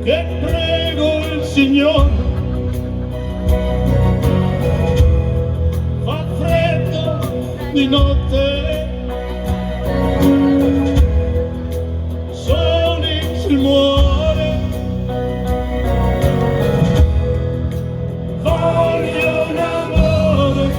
e prego il Signore. Fa freddo di notte, soli si muore, voglio un amore.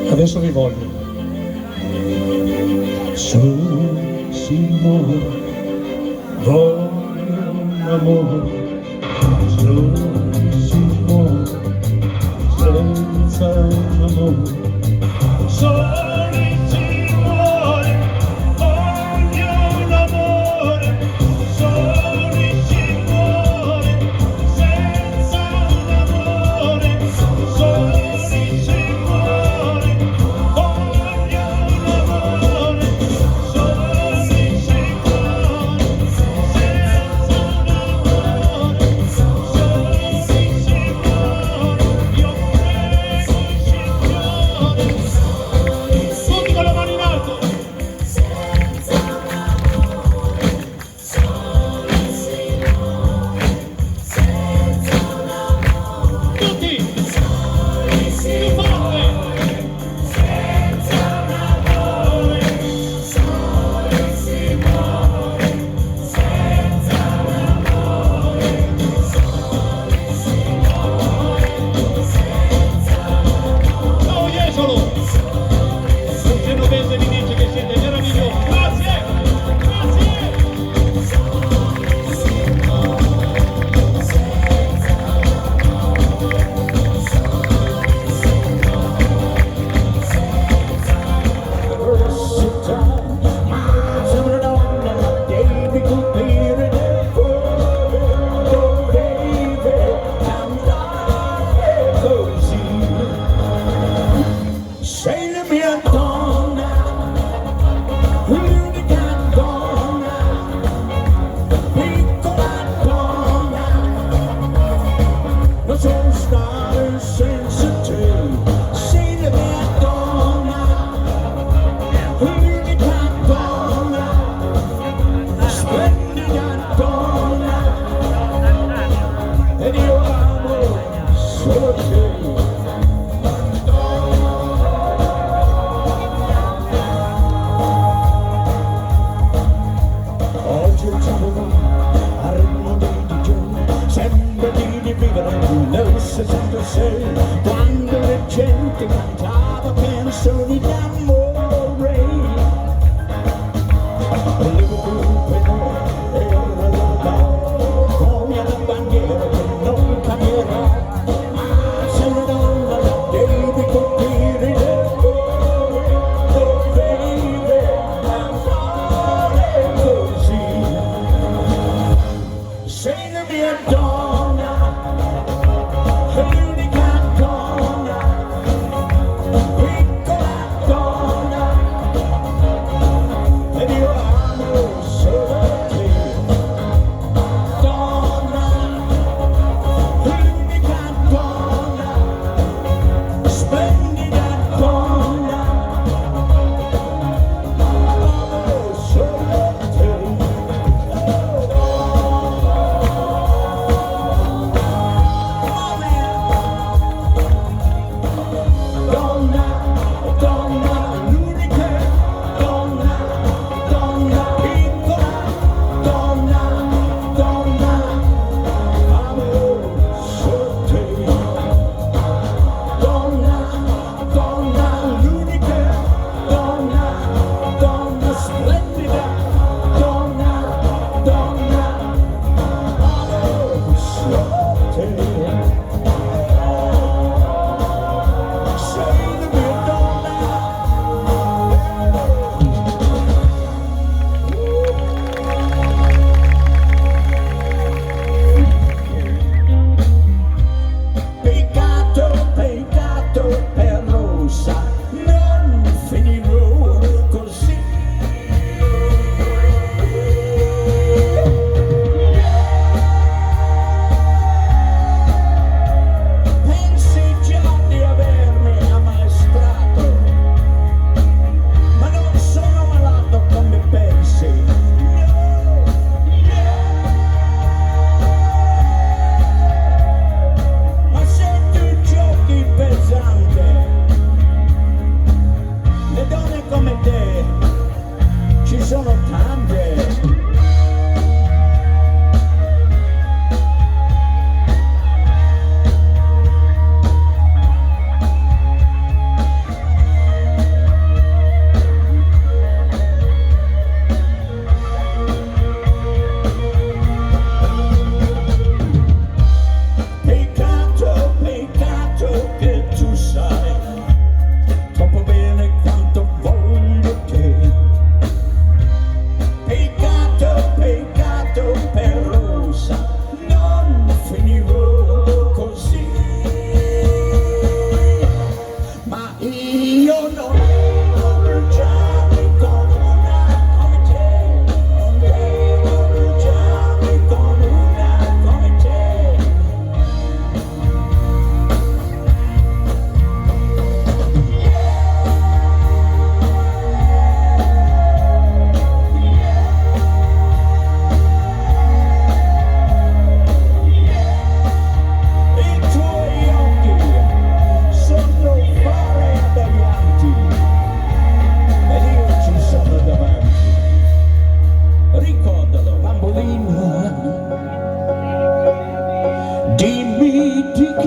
Adesso vi voglio. Solo si muore, voglio un amore. Solo si muore, senza un amore. Soli si muore, voglio un amore. Soli si muore, senza un amore. Soli si muore, voglio un amore. Soli si muore, senza un amore. Soli si muore, io prego il Signore. Tutti con le mani in alto. Tutti. Più forte. Ciao Jesolo. Un genovese mi dice che siete meravigliosi. Grazie. Grazie. Sei la mia donna, l'unica donna, piccola donna, non so stare senza te. Sei la mia donna, l'unica donna, splendida donna, ed io amo solo te. Oggi il giorno al ritmo dei DJ sembra di rivivere nel 66, quando la gente cantava canzoni d'amore. Liverpool però è una roba come la bandiera che non cambierà. Ma se una donna la devi colpire nel cuore, dove vive l'amore così. Sei la mia donna, l'unica donna,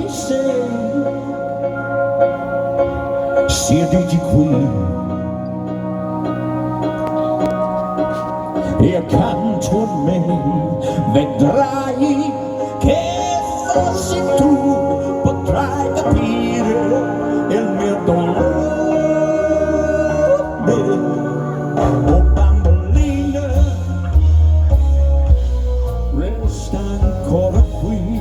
sei, siediti qui e accanto a me vedrai che forse tu potrai capire il mio dolore. Oh bambolina, resta ancora qui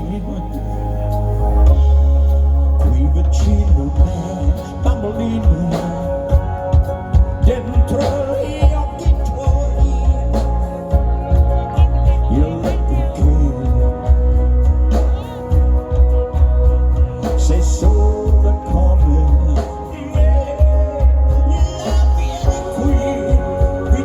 vicino a me, bambolina, dentro gli occhi tuoi, io leggo che sei sola come me, vieni qui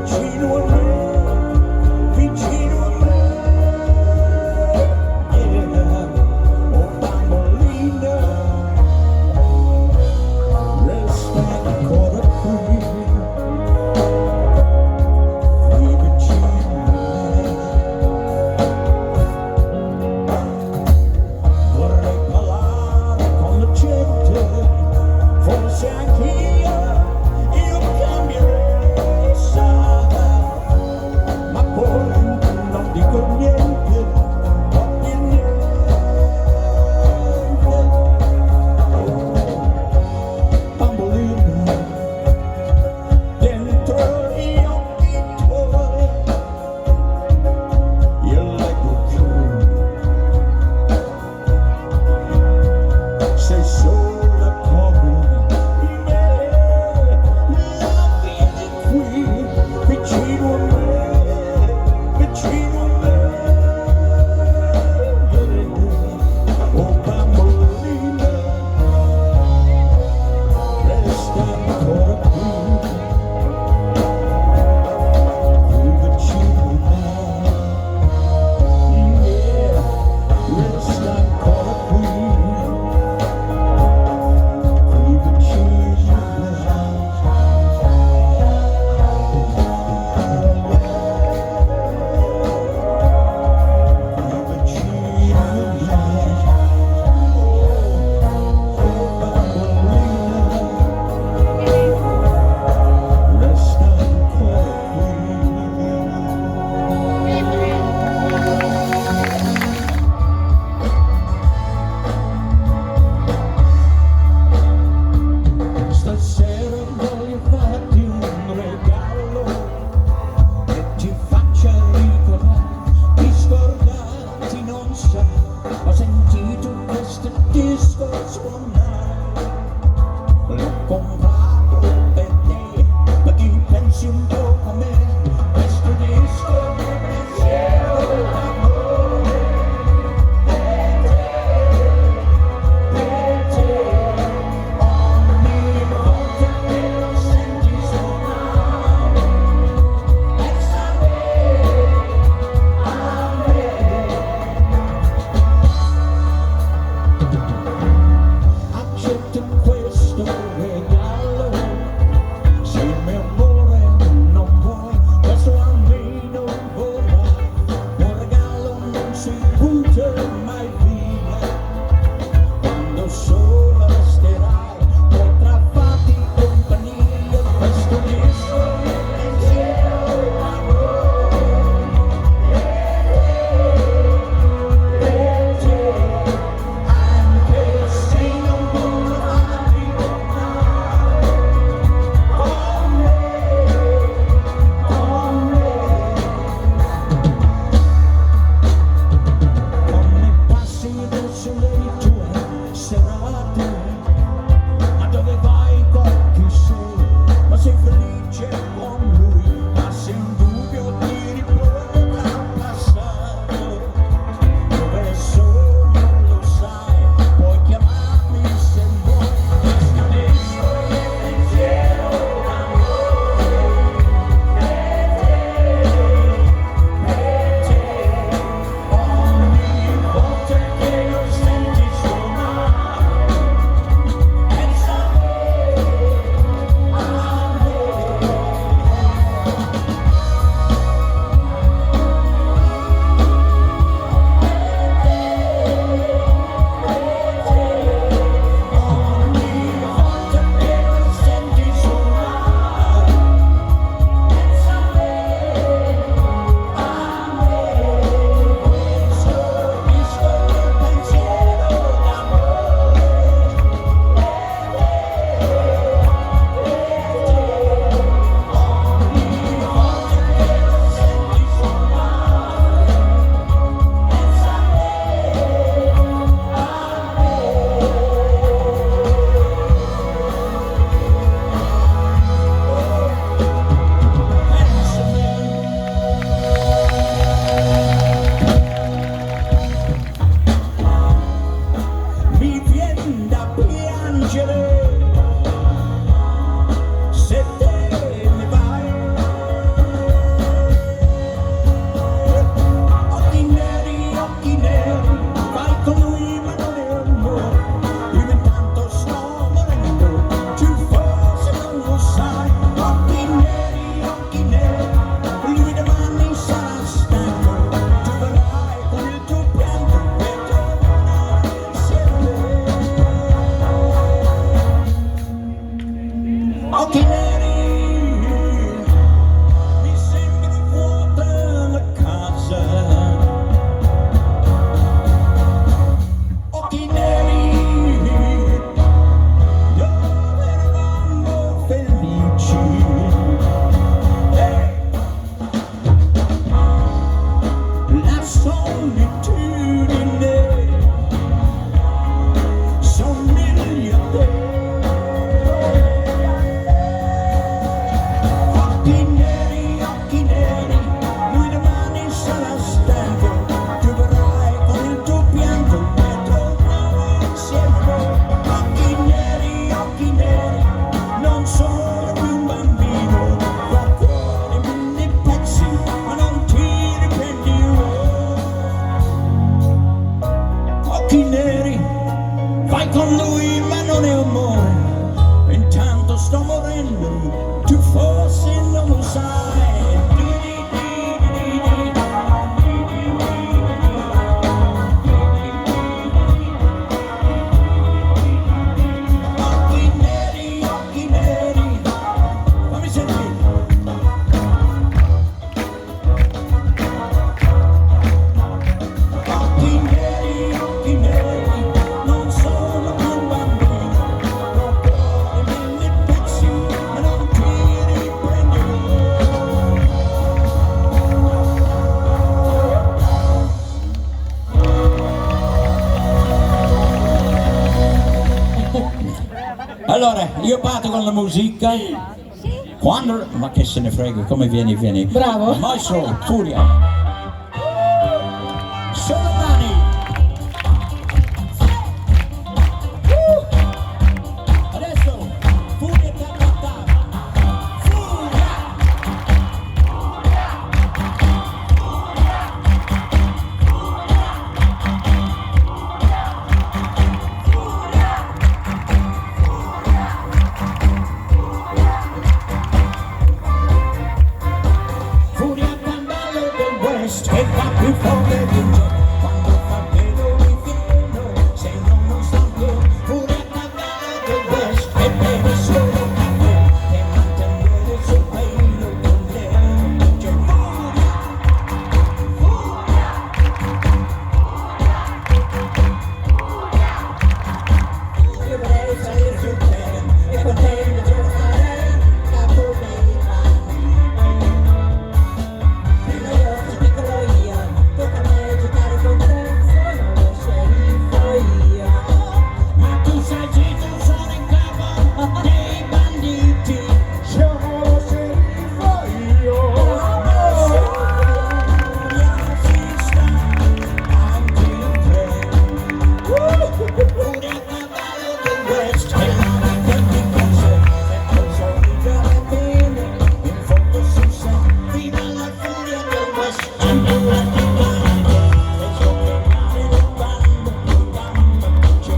preoccupati con la musica? Quando... Ma che se ne frega, come vieni, vieni. Bravo. Maestro, Furia. Solo mani. Adesso, Furia cantata. Furia. Furia Candelo del West, e va più forte di un giorno. Quando fa velo di fieno, se non sta più. Furia Candelo del West, e beve solo caffè, e mantenere il suo pelo con le luce. Furia, io vorrei salire sul treno, e con te mi giocare, capo dei panni. Prima io sono piccolo io, tocca a me giocare con te, sono lo sceriffo io. Ma tu sei zitto, sono in capo dei banditi, sono lo sceriffo io. Furia si sta anche in tre. Furia cavallo del West, e non è che ti conserva, e non sorride alle pene, in fondo si sa, viva la furia del West, c'è nulla di grande, e sopranare le bande, in gamba c'è.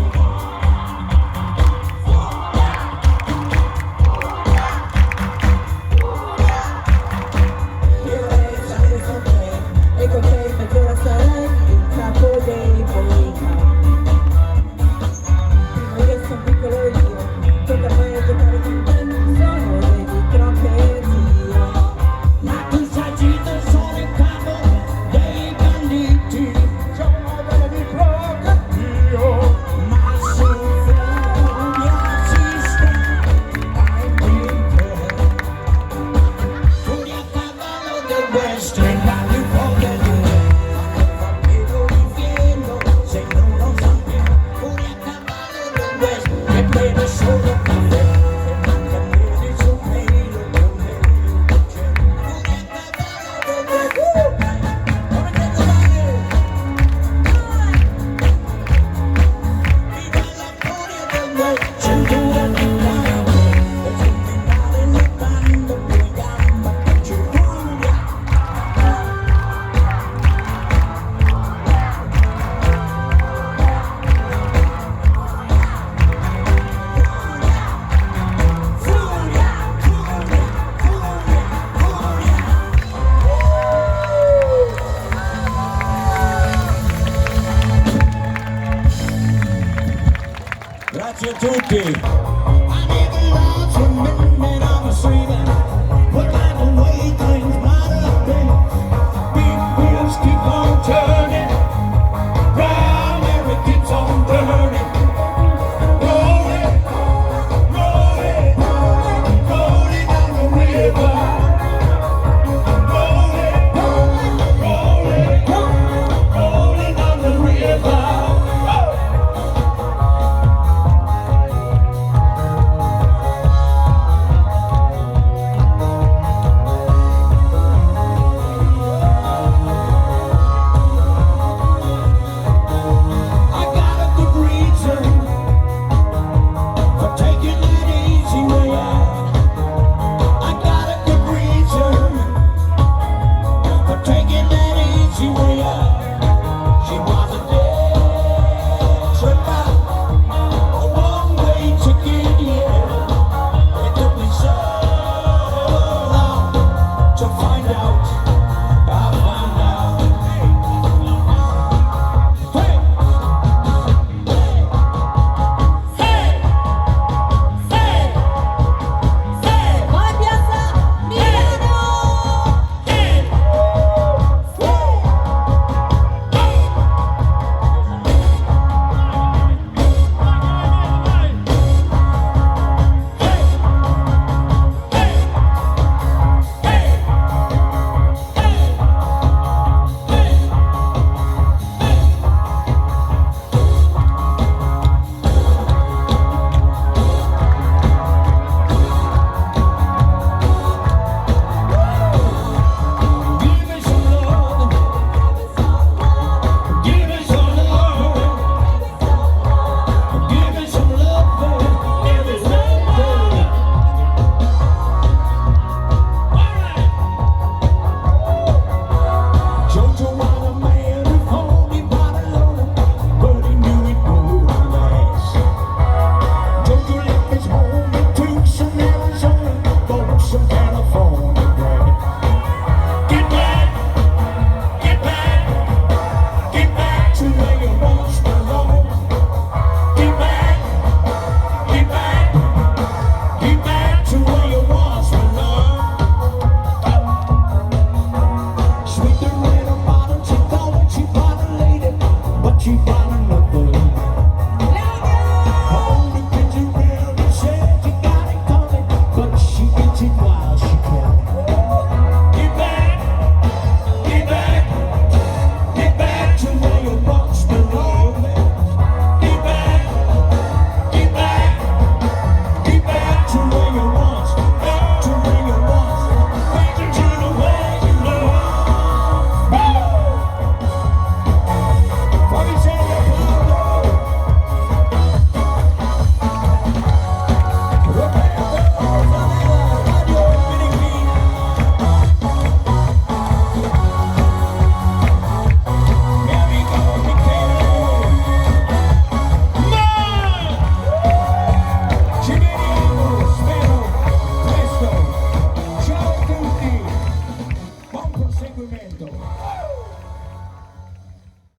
Io vorrei salire sul treno, e con te mezz'ora sarei il capo dei boicani. Prima io sono piccolo io, tocca a me giocare con te, sono vedi trapezio. Ma tu sei zitto, sono in capo dei banditi, sono vedi trapezio. Ma su furia si sta anche in tre. Furia cavallo del West, e va più forte di me. Quando fa velo di fieno, se non sa più. Furia cavallo del West, e beve solo caffè, e manca neri il suo pelo con le luce. Furia cavallo del West, come te lo vai? Viva la furia del West, cintura di grande, e camminare nel bando, poi gamba c'è. Furia. Furia, furia, furia, furia. Grazie a tutti.